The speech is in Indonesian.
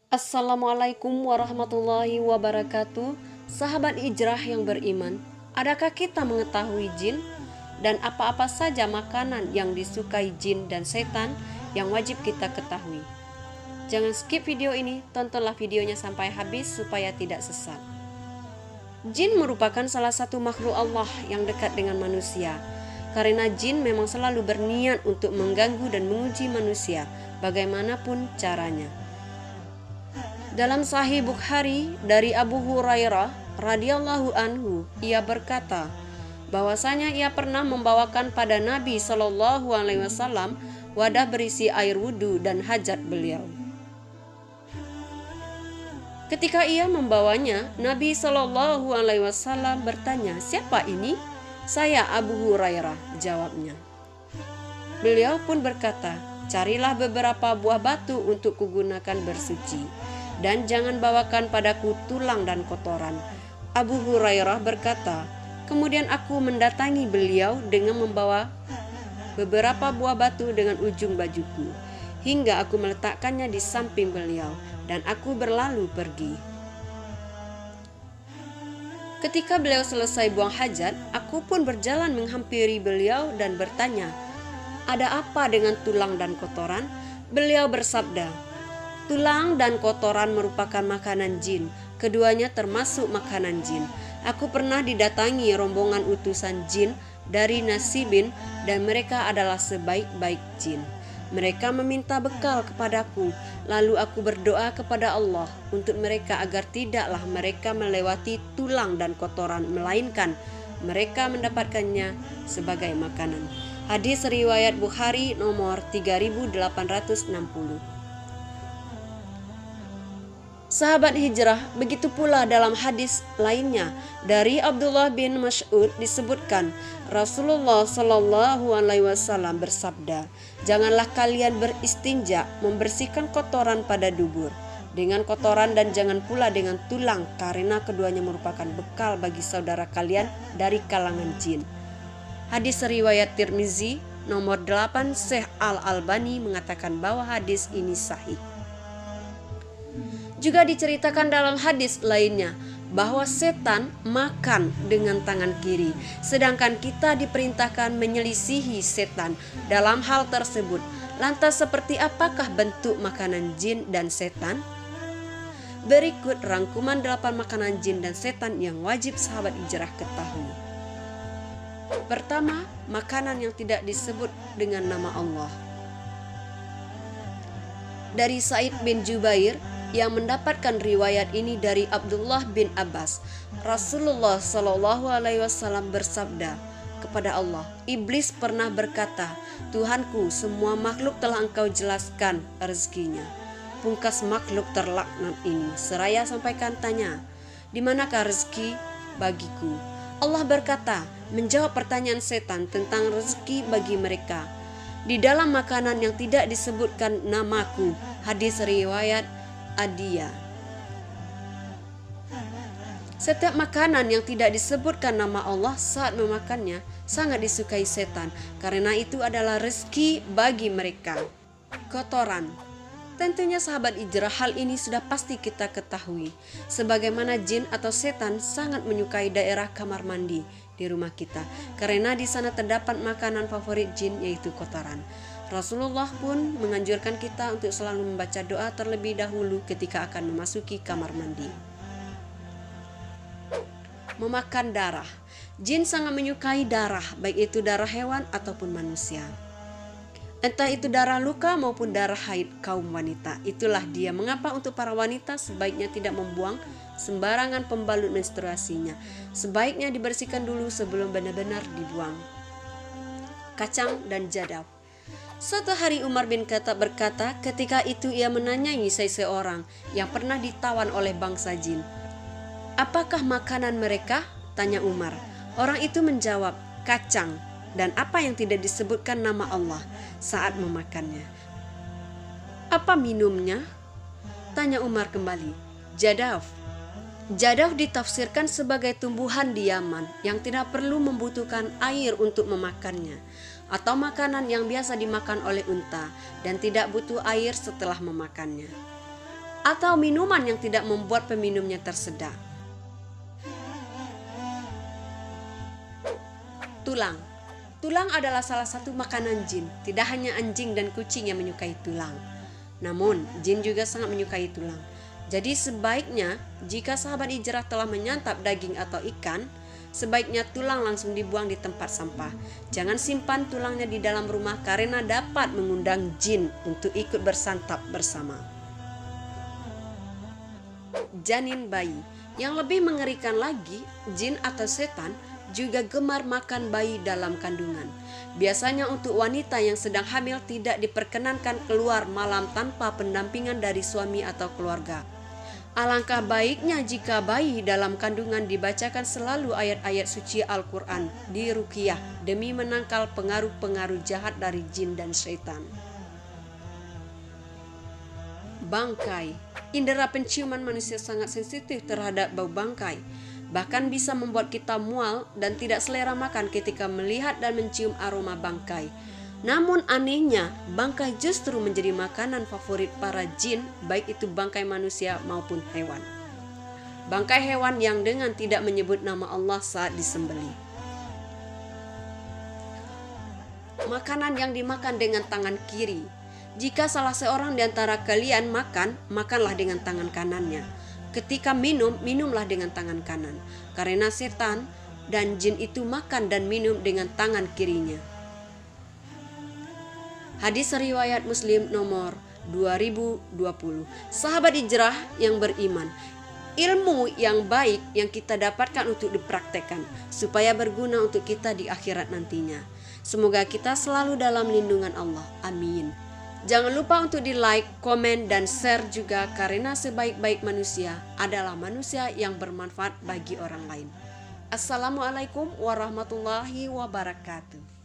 Assalamualaikum warahmatullahi wabarakatuh. Sahabat hijrah yang beriman, adakah kita mengetahui jin dan apa-apa saja makanan yang disukai jin dan setan yang wajib kita ketahui? Jangan skip video ini, tontonlah videonya sampai habis supaya tidak sesat. Jin merupakan salah satu makhluk Allah yang dekat dengan manusia. Karena jin memang selalu berniat untuk mengganggu dan menguji manusia bagaimanapun caranya. Dalam Sahih Bukhari dari Abu Hurairah radhiyallahu anhu, ia berkata bahwasanya ia pernah membawakan pada Nabi Shallallahu alaihi wasallam wadah berisi air wudhu dan hajat beliau. Ketika ia membawanya, Nabi Shallallahu alaihi wasallam bertanya, "Siapa ini?" "Saya Abu Hurairah," jawabnya. Beliau pun berkata, "Carilah beberapa buah batu untuk kugunakan bersuci, dan jangan bawakan padaku tulang dan kotoran." Abu Hurairah berkata, "Kemudian aku mendatangi beliau dengan membawa beberapa buah batu dengan ujung bajuku, hingga aku meletakkannya di samping beliau, dan aku berlalu pergi. Ketika beliau selesai buang hajat, aku pun berjalan menghampiri beliau dan bertanya, 'Ada apa dengan tulang dan kotoran?' Beliau bersabda, 'Tulang dan kotoran merupakan makanan jin. Keduanya termasuk makanan jin. Aku pernah didatangi rombongan utusan jin dari Nasibin, dan mereka adalah sebaik-baik jin. Mereka meminta bekal kepadaku, lalu aku berdoa kepada Allah untuk mereka agar tidaklah mereka melewati tulang dan kotoran, melainkan mereka mendapatkannya sebagai makanan." Hadis riwayat Bukhari nomor 3860. Sahabat hijrah, begitu pula dalam hadis lainnya dari Abdullah bin Mas'ud disebutkan Rasulullah Shallallahu alaihi wasallam bersabda, "Janganlah kalian beristinja membersihkan kotoran pada dubur dengan kotoran, dan jangan pula dengan tulang, karena keduanya merupakan bekal bagi saudara kalian dari kalangan jin." Hadis riwayat Tirmizi nomor 8. Syekh Al-Albani mengatakan bahwa hadis ini sahih. Juga diceritakan dalam hadis lainnya bahwa setan makan dengan tangan kiri, sedangkan kita diperintahkan menyelisihi setan dalam hal tersebut. Lantas seperti apakah bentuk makanan jin dan setan? Berikut rangkuman 8 makanan jin dan setan yang wajib sahabat hijrah ketahui. Pertama, makanan yang tidak disebut dengan nama Allah. Dari Said bin Jubair yang mendapatkan riwayat ini dari Abdullah bin Abbas, Rasulullah Shallallahu alaihi wasallam bersabda kepada Allah, "Iblis pernah berkata, 'Tuhanku, semua makhluk telah Engkau jelaskan rezekinya. Pungkas makhluk terlaknat ini seraya sampaikan tanya, di manakah rezeki bagiku?' Allah berkata, menjawab pertanyaan setan tentang rezeki bagi mereka, 'Di dalam makanan yang tidak disebutkan namaku.' Hadis riwayat Adiyah. Setiap makanan yang tidak disebutkan nama Allah saat memakannya sangat disukai setan, karena itu adalah rezeki bagi mereka. Kotoran. Tentunya sahabat hijrah, hal ini sudah pasti kita ketahui. Sebagaimana jin atau setan sangat menyukai daerah kamar mandi di rumah kita, karena di sana terdapat makanan favorit jin, yaitu kotoran. Rasulullah pun menganjurkan kita untuk selalu membaca doa terlebih dahulu ketika akan memasuki kamar mandi. Memakan darah. Jin sangat menyukai darah, baik itu darah hewan ataupun manusia. Entah itu darah luka maupun darah haid kaum wanita. Itulah dia mengapa untuk para wanita sebaiknya tidak membuang sembarangan pembalut menstruasinya. Sebaiknya dibersihkan dulu sebelum benar-benar dibuang. Kacang dan jadab. Suatu hari Umar bin Khattab berkata, ketika itu ia menanyai seseorang yang pernah ditawan oleh bangsa jin, "Apakah makanan mereka?" tanya Umar. Orang itu menjawab, "Kacang dan apa yang tidak disebutkan nama Allah saat memakannya." "Apa minumnya?" tanya Umar kembali. "Jadaf." Jadaf ditafsirkan sebagai tumbuhan di Yaman yang tidak perlu membutuhkan air untuk memakannya, atau makanan yang biasa dimakan oleh unta dan tidak butuh air setelah memakannya. atau minuman yang tidak membuat peminumnya tersedak. Tulang. Tulang adalah salah satu makanan jin. Tidak hanya anjing dan kucing yang menyukai tulang, namun jin juga sangat menyukai tulang. Jadi sebaiknya jika sahabat hijrah telah menyantap daging atau ikan, sebaiknya tulang langsung dibuang di tempat sampah. Jangan simpan tulangnya di dalam rumah karena dapat mengundang jin untuk ikut bersantap bersama. Janin bayi. Yang lebih mengerikan lagi, jin atau setan juga gemar makan bayi dalam kandungan. Biasanya untuk wanita yang sedang hamil tidak diperkenankan keluar malam tanpa pendampingan dari suami atau keluarga. Alangkah baiknya jika bayi dalam kandungan dibacakan selalu ayat-ayat suci Al-Quran di ruqyah demi menangkal pengaruh-pengaruh jahat dari jin dan syaitan. Bangkai. Indera penciuman manusia sangat sensitif terhadap bau bangkai. Bahkan bisa membuat kita mual dan tidak selera makan ketika melihat dan mencium aroma bangkai. Namun anehnya, bangkai justru menjadi makanan favorit para jin, baik itu bangkai manusia maupun hewan. Bangkai hewan yang dengan tidak menyebut nama Allah saat disembelih. Makanan yang dimakan dengan tangan kiri. Jika salah seorang di antara kalian makan, makanlah dengan tangan kanannya. Ketika minum, minumlah dengan tangan kanan. Karena setan dan jin itu makan dan minum dengan tangan kirinya. Hadis riwayat Muslim nomor 2020. Sahabat hijrah yang beriman, ilmu yang baik yang kita dapatkan untuk dipraktekkan supaya berguna untuk kita di akhirat nantinya. Semoga kita selalu dalam lindungan Allah. Amin. Jangan lupa untuk di like, komen, dan share juga karena sebaik-baik manusia adalah manusia yang bermanfaat bagi orang lain. Assalamualaikum warahmatullahi wabarakatuh.